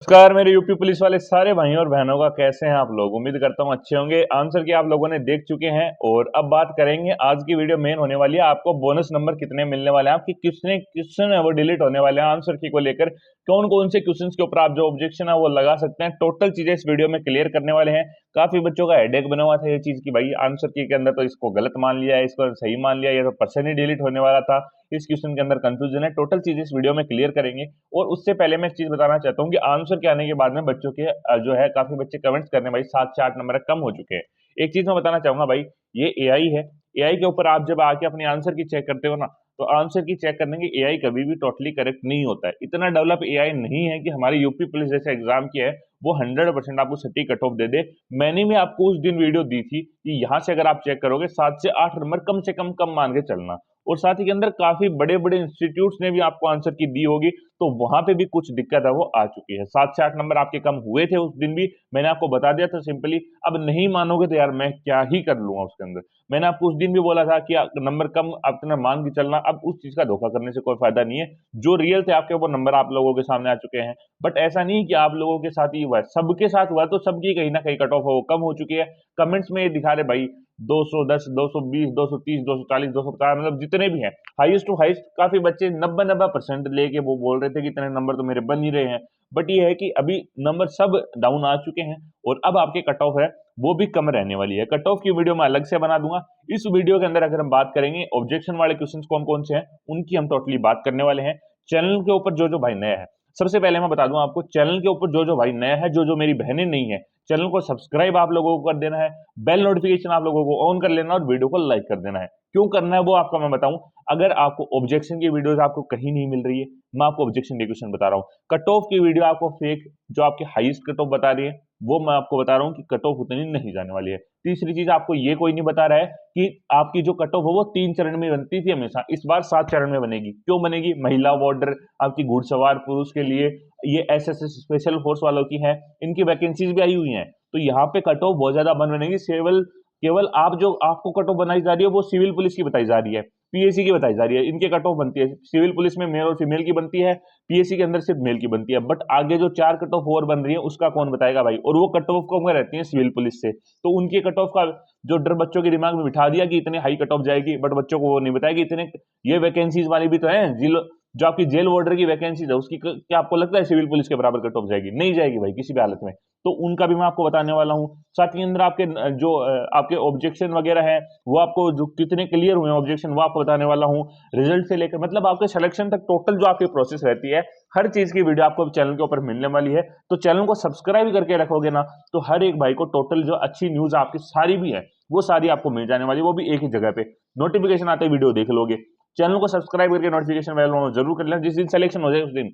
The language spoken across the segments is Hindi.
नमस्कार मेरे यूपी पुलिस वाले सारे भाइयों और बहनों का कैसे हैं आप लोग। उम्मीद करता हूं अच्छे होंगे। आंसर की आप लोगों ने देख चुके हैं और अब बात करेंगे। आज की वीडियो मेन होने वाली है, आपको बोनस नंबर कितने मिलने वाले हैं, आपकी कितने क्वेश्चन है वो डिलीट होने वाले हैं आंसर की को लेकर, कौन कौन से क्वेश्चन के ऊपर आप जो ऑब्जेक्शन है वो लगा सकते हैं, टोटल चीजें इस वीडियो में क्लियर करने वाले हैं। काफी बच्चों का हेडेक बना हुआ था ये चीज की भाई आंसर की के अंदर तो इसको गलत मान लिया है, इसको सही मान लिया, ये तो पर्सन ही डिलीट होने वाला था। इस क्वेश्चन के अंदर कंफ्यूजन है, टोटल चीजें इस वीडियो में क्लियर करेंगे। और उससे पहले मैं एक चीज बताना चाहता हूँ कि आंसर के आने के बाद में बच्चों के जो है काफी बच्चे कमेंट्स करने भाई 7 से 8 नंबर कम हो चुके हैं। एक चीज मैं बताना चाहूंगा भाई, ये एआई है। एआई के ऊपर आप जब आके अपनी आंसर की चेक करते हो ना, तो आंसर की चेक करने की एआई कभी भी टोटली करेक्ट नहीं होता है। इतना डेवलप एआई नहीं है कि हमारी यूपी पुलिस जैसे एग्जाम की है वो 100% आपको सटीक कट ऑफ दे दे। मैंने भी आपको उस दिन वीडियो दी थी कि यहाँ से अगर आप चेक करोगे 7 से 8 नंबर कम से कम मान के चलना। और साथ ही के अंदर काफी बड़े बड़े इंस्टीट्यूट्स ने भी आपको आंसर की दी होगी, तो वहां पे भी कुछ दिक्कत है वो आ चुकी है। 7 से 8 नंबर आपके कम हुए थे उस दिन भी, मैंने आपको बता दिया था सिंपली। अब नहीं मानोगे तो यार मैं क्या ही कर लूंगा उसके अंदर। मैंने आपको उस दिन भी बोला था कि नंबर कम अपना मान के चलना। अब उस चीज का धोखा करने से कोई फायदा नहीं है। जो रियल थे आपके वो नंबर आप लोगों के सामने आ चुके हैं। बट ऐसा नहीं कि आप लोगों के साथ ही हुआ है, सबके साथ हुआ है, तो सबकी कहीं ना कहीं कट ऑफ वो कम हो चुकी है। कमेंट्स में ये दिखा रहे भाई 210, 220, 230, 240, 250, मतलब जितने भी हैं हाईएस्ट टू हाईएस्ट काफी बच्चे 90% लेके वो बोल रहे थे कि इतने नंबर तो मेरे बन ही रहे हैं। बट ये है कि अभी नंबर सब डाउन आ चुके हैं और अब आपके कट ऑफ है वो भी कम रहने वाली है। कट ऑफ की वीडियो मैं अलग से बना दूंगा। इस वीडियो के अंदर अगर हम बात करेंगे ऑब्जेक्शन वाले क्वेश्चन कौन कौन से हैं उनकी हम टोटली बात करने वाले हैं। चैनल के ऊपर जो जो भाई नया है, सबसे पहले मैं बता दूं आपको, चैनल के ऊपर जो जो भाई नया है, जो जो मेरी बहनें नहीं है, चैनल को सब्सक्राइब आप लोगों को कर देना है, बेल नोटिफिकेशन आप लोगों को ऑन कर लेना और वीडियो को लाइक कर देना है। क्यों करना है वो आपको मैं बताऊं। अगर आपको ऑब्जेक्शन की वीडियोस आपको कहीं नहीं मिल रही है, मैं आपको ऑब्जेक्शन के क्वेश्चन बता रहा हूँ। कट ऑफ की वीडियो आपको फेक जो आपके हाईएस्ट कट ऑफ बता रही है वो मैं आपको बता रहा हूँ कि कट ऑफ उतनी नहीं जाने वाली है। तीसरी चीज आपको ये कोई नहीं बता रहा है कि आपकी जो कट ऑफ हो वो 3 चरण में बनती थी हमेशा, इस बार 7 चरण में बनेगी। क्यों बनेगी? महिला वार्डर, आपकी घुड़सवार पुरुष के लिए, ये एसएसएस स्पेशल फोर्स वालों की है, इनकी वैकेंसीज भी आई हुई हैं। तो यहाँ पे कट ऑफ बहुत ज्यादा बनेगी। केवल केवल आप जो आपको कट ऑफ बनाई जा रही है वो सिविल पुलिस की बताई जा रही है, पीएससी की बताई जा रही है। इनके कट ऑफ बनती है सिविल पुलिस में मेल और फीमेल की बनती है, पीएससी के अंदर सिर्फ मेल की बनती है। बट आगे जो 4 कट ऑफ और बन रही है उसका कौन बताएगा भाई? और वो कट ऑफ कम रहती है सिविल पुलिस से, तो उनके कट ऑफ का जो डर बच्चों के दिमाग में बिठा दिया कि इतने हाई कट ऑफ जाएगी, बट बच्चों को वो नहीं बताया कि इतने ये वैकेंसीज वाली भी तो है। जो आपकी जेल वार्डर की वैकेंसीज है उसकी क्या आपको लगता है सिविल पुलिस के बराबर कट ऑफ जाएगी? नहीं जाएगी भाई किसी भी हालत में। तो उनका भी मैं आपको बताने वाला हूं। साथ ही अंदर आपके जो आपके ऑब्जेक्शन वगैरह है वो आपको जो कितने क्लियर हुए ऑब्जेक्शन वो आपको बताने वाला हूं। रिजल्ट से लेकर मतलब आपके सिलेक्शन तक टोटल जो आपकी प्रोसेस रहती है, हर चीज की वीडियो आपको चैनल के ऊपर मिलने वाली है। तो चैनल को सब्सक्राइब करके रखोगे ना, तो हर एक भाई को टोटल जो अच्छी न्यूज आपकी सारी भी है वो सारी आपको मिल जाने वाली है, वो भी एक ही जगह पे। नोटिफिकेशन आते वीडियो देख लोगे। चैनल को सब्सक्राइब करके नोटिफिकेशन बेल ऑन जरूर कर लेना। जिस दिन सिलेक्शन हो जाए उस दिन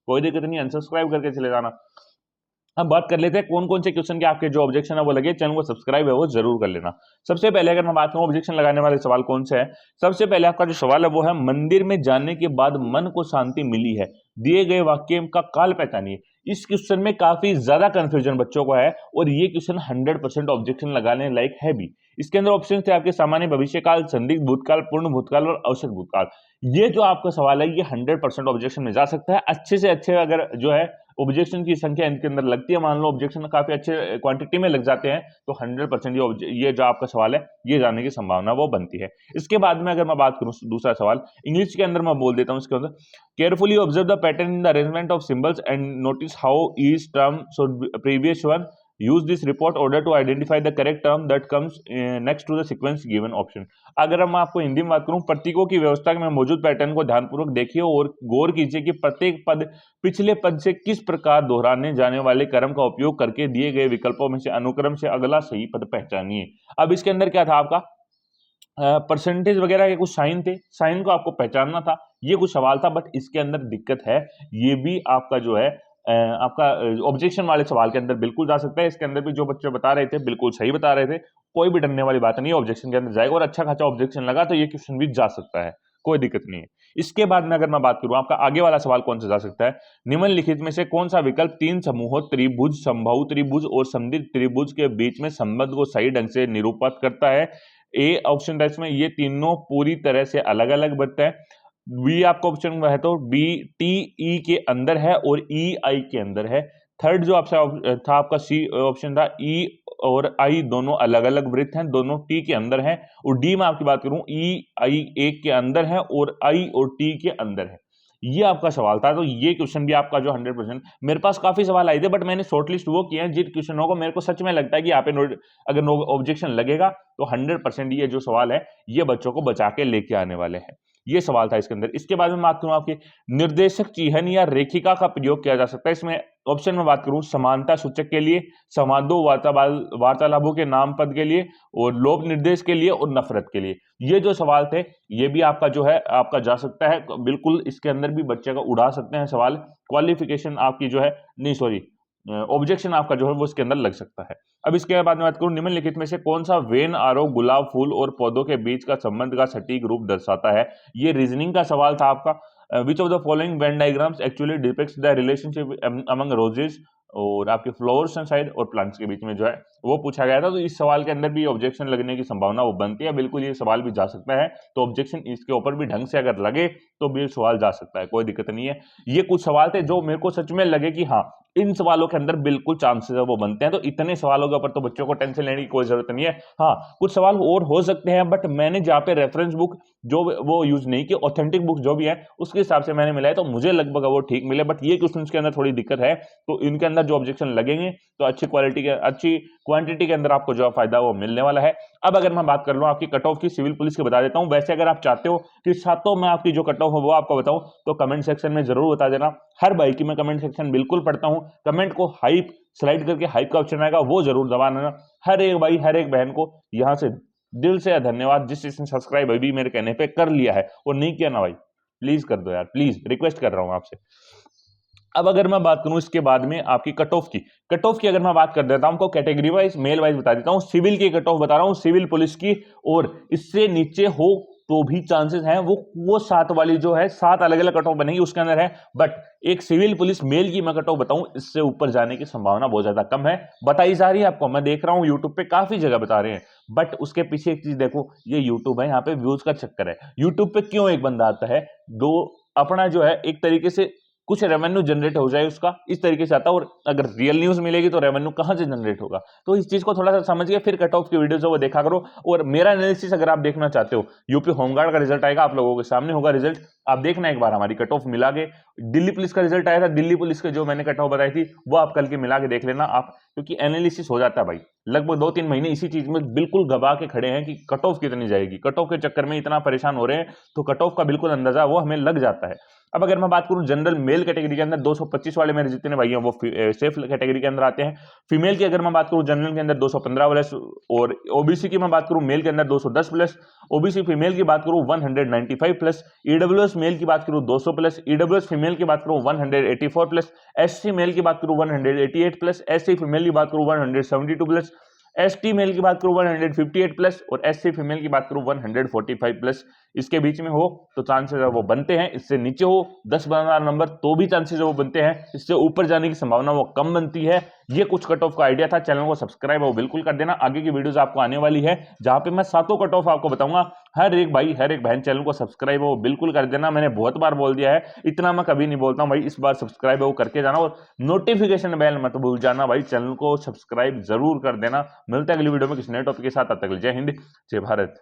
कोई दिक्कत नहीं, अनसब्सक्राइब करके चले जाना। अब बात कर लेते हैं कौन कौन से क्वेश्चन के आपके जो ऑब्जेक्शन है वो लगे, चैनल को सब्सक्राइब है वो जरूर कर लेना। सबसे पहले अगर मैं बात करूं ऑब्जेक्शन लगाने वाले सवाल कौन से है, सबसे पहले आपका जो सवाल है वो है मंदिर में जाने के बाद मन को शांति मिली है, दिए गए वाक्य का काल पहचानिए। इस क्वेश्चन में काफी ज्यादा कंफ्यूजन बच्चों को है और ये क्वेश्चन 100% ऑब्जेक्शन लगाने लायक है भी। इसके अंदर ऑप्शन थे आपके सामान्य भविष्यकाल, संदिग्ध भूतकाल, पूर्ण भूतकाल और औसत भूतकाल। ये जो आपका सवाल है ये 100% ऑब्जेक्शन में जा सकता है। अच्छे से अच्छे अगर जो है ऑब्जेक्शन की संख्या इनके अंदर लगती है, मान लो ऑब्जेक्शन काफी अच्छे क्वांटिटी में लग जाते हैं, तो 100% ये जो आपका सवाल है ये जाने की संभावना वो बनती है। इसके बाद में अगर मैं बात करूं दूसरा सवाल इंग्लिश के अंदर मैं बोल देता हूं इसके अंदर, carefully observe the pattern in the arrangement of symbols and notice how each term should previous one use this report order to identify the correct term that comes next to the sequence given option। अगर मैं आपको हिंदी में बात करूं, प्रतीकों की व्यवस्था में मौजूद पैटर्न को ध्यानपूर्वक देखिए और गौर कीजिए कि प्रत्येक पद पिछले पद से किस प्रकार दोहराने जाने वाले क्रम का उपयोग करके दिए गए विकल्पों में से अनुक्रम से अगला सही पद पहचानिए। अब इसके अंदर क्या था आपका परसेंटेज वगैरह के कुछ साइन थे, साइन को आपको पहचानना था, ये कुछ सवाल था। बट इसके अंदर दिक्कत है, ये भी आपका जो है आपका ऑब्जेक्शन वाले सवाल के अंदर बिल्कुल जा सकता है। इसके अंदर भी जो बच्चे बता रहे थे बिल्कुल सही बता रहे थे, कोई भी डरने वाली बात नहीं है, ऑब्जेक्शन के अंदर जाएगा और अच्छा खासा ऑब्जेक्शन लगा तो ये क्वेश्चन भी जा सकता है, कोई दिक्कत नहीं है। इसके बाद में अगर मैं बात करूं आपका आगे वाला सवाल कौन सा जा सकता है, निम्नलिखित में से कौन सा विकल्प तीन समूहों त्रिभुज, समबाहु त्रिभुज और समद्वितीय त्रिभुज के बीच में संबंध को सही ढंग से निरूपित करता है? ए ऑप्शन था इसमें ये तीनों पूरी तरह से अलग अलग बनते हैं। बी आपका ऑप्शन है तो बी टी ई के अंदर है और ई आई के अंदर है। थर्ड जो आपसे था आपका सी ऑप्शन था, ई और आई दोनों अलग अलग वृत्त हैं, दोनों टी के अंदर हैं। और डी में आपकी बात करूं, ई आई एक के अंदर है और आई और टी के अंदर है। ये आपका सवाल था। तो ये क्वेश्चन भी आपका जो 100%, मेरे पास काफी सवाल आए थे बट मैंने शॉर्टलिस्ट वो किए हैं जिन क्वेश्चनों को मेरे को सच में लगता है कि यहाँ पे अगर नो ऑब्जेक्शन लगेगा तो 100% ये जो सवाल है ये बच्चों को बचा के लेके आने वाले हैं। ये सवाल था इसके अंदर। इसके बाद में बात करूं आपकी निर्देशक चिह्न या रेखिका का प्रयोग किया जा सकता है। इसमें ऑप्शन में बात करूं समानता सूचक के लिए, संवादों वार्तालापों के नाम पद के लिए, और लोभ निर्देश के लिए, और नफरत के लिए। ये जो सवाल थे ये भी आपका जो है आपका जा सकता है बिल्कुल, इसके अंदर भी बच्चे का उड़ा सकते हैं सवाल। क्वालिफिकेशन आपकी जो है नहीं सॉरी ऑब्जेक्शन आपका जो है वो इसके अंदर लग सकता है। अब इसके बाद में बात करूं निम्नलिखित में से कौन सा वेन आरो गुलाब फूल और पौधों के बीच का संबंध का सटीक रूप दर्शाता है। ये रीजनिंग का सवाल था आपका। Which of the following Venn diagrams actually depicts the relationship among roses और आपके फ्लावर्स एंड साइड और प्लांट्स के बीच में जो है वो पूछा गया था। तो इस सवाल के अंदर भी ऑब्जेक्शन लगने की संभावना वो बनती है, बिल्कुल ये सवाल भी जा सकता है। तो ऑब्जेक्शन इसके ऊपर भी ढंग से अगर लगे तो भी सवाल जा सकता है, कोई दिक्कत नहीं है। ये कुछ सवाल थे जो मेरे को सच में लगे कि हाँ इन सवालों के अंदर बिल्कुल चांसेस है वो बनते हैं। तो इतने सवालों के ऊपर तो बच्चों को टेंशन लेने की कोई जरूरत नहीं है। हाँ कुछ सवाल और हो सकते हैं बट मैंने जहाँ पे रेफरेंस बुक जो वो यूज नहीं की, ऑथेंटिक बुक जो भी है उसके हिसाब से मैंने मिला है, तो मुझे लगभग वो ठीक मिले। बट ये क्वेश्चन के अंदर थोड़ी दिक्कत है, तो इनके अंदर जो ऑब्जेक्शन लगेंगे तो अच्छी क्वालिटी के अच्छी क्वांटिटी के अंदर आपको जो फायदा वो मिलने वाला है। अब अगर मैं बात कर लूं आपकी कट ऑफ की सिविल पुलिस की बता देता हूं। वैसे अगर आप चाहते हो कि सातों में आपकी जो कट ऑफ है वो आपको बताऊं तो कमेंट सेक्शन में जरूर बता देना। हर भाई की मैं कमेंट सेक्शन बिल्कुल पढ़ता हूं। कमेंट को हाइप स्लाइड करके हाइप का ऑप्शन आएगा वो जरूर दबाना। हर एक भाई हर एक बहन को यहां से दिल से धन्यवाद जिस जिसने सब्सक्राइब अभी मेरे कहने पे कर लिया है, और नहीं किया ना भाई प्लीज कर दो यार, प्लीज रिक्वेस्ट कर रहा हूं आपसे। अब अगर मैं बात करूं इसके बाद में आपकी कट ऑफ की अगर मैं बात कर देता हूं आपको कैटेगरी वाइज मेल वाइज बता देता हूं। सिविल की कट ऑफ बता रहा हूं, सिविल पुलिस की, और इससे नीचे हो तो भी चांसेस हैं वो 7 वाली जो है 7 अलग अलग कट ऑफ बनेगी उसके अंदर है। बट एक सिविल पुलिस मेल की मैं कट ऑफ बताऊं इससे ऊपर जाने की संभावना बहुत ज्यादा कम है। बताई जा रही है आपको, मैं देख रहा हूं यूट्यूब पे काफी जगह बता रहे हैं। बट उसके पीछे एक चीज देखो, ये यूट्यूब है, यहाँ पे व्यूज का चक्कर है। यूट्यूब पे क्यों एक बंदा आता है दो अपना जो है एक तरीके से कुछ रेवेन्यू जनरेट हो जाए उसका, इस तरीके से आता है। और अगर रियल न्यूज मिलेगी तो रेवेन्यू कहां से जनरेट होगा। तो इस चीज को थोड़ा सा समझ के फिर कट ऑफ की वीडियोस वो देखा करो। और मेरा एनालिसिस अगर आप देखना चाहते हो, यूपी होमगार्ड का रिजल्ट आएगा आप लोगों के सामने होगा रिजल्ट, आप देखना एक बार हमारी कट ऑफ मिला के। दिल्ली पुलिस का रिजल्ट आया था, दिल्ली पुलिस के जो मैंने कट ऑफ बताई थी वो आप कल के मिला के देख लेना आप, क्योंकि एनालिसिस हो जाता है भाई। लगभग 2-3 महीने इसी चीज में बिल्कुल गवा के खड़े हैं कि कट ऑफ कितनी जाएगी। कट ऑफ के चक्कर में इतना परेशान हो रहे हैं तो कट ऑफ का बिल्कुल अंदाजा वो हमें लग जाता है। अब अगर मैं बात करूं जनरल मेल कैटेगरी के अंदर 225 वाले मेरे जितने भाई हैं वो सेफ कैटेगरी के अंदर आते हैं। फीमेल की अगर मैं बात करूं जनरल के अंदर 215 प्लस, और ओबीसी की मैं बात करूं मेल के अंदर 210 प्लस, ओबीसी फीमेल की बात करूं 195 प्लस, ईडब्ल्यूएस मेल की बात करूं 200 प्लस, ईडब्ल्यूएस फीमेल की बात करूं 184 प्लस, एससी मेल की बात करूं 188 प्लस, एससी फीमेल की बात करूं 172 प्लस, एसटी मेल की बात करूं 158 प्लस, और एससी फीमेल की बात करूं 145 प्लस। इसके बीच में हो तो चांसेस वो बनते हैं, इससे नीचे हो 10-12 नंबर तो भी चांसेस वो बनते हैं, इससे ऊपर जाने की संभावना वो कम बनती है। ये कुछ कट ऑफ का आइडिया था। चैनल को सब्सक्राइब वो बिल्कुल कर देना, आगे की वीडियोस आपको आने वाली है जहां पे मैं 7 कट ऑफ आपको बताऊंगा। हर एक भाई हर एक बहन चैनल को सब्सक्राइब वो बिल्कुल कर देना। मैंने बहुत बार बोल दिया है, इतना मैं कभी नहीं बोलता हूं भाई, इस बार सब्सक्राइब वो करके जाना, और नोटिफिकेशन बेल मत भूल जाना भाई, चैनल को सब्सक्राइब जरूर कर देना। मिलते हैं अगली वीडियो में किसी नए टॉपिक के साथ, तब तक जय हिंद जय भारत।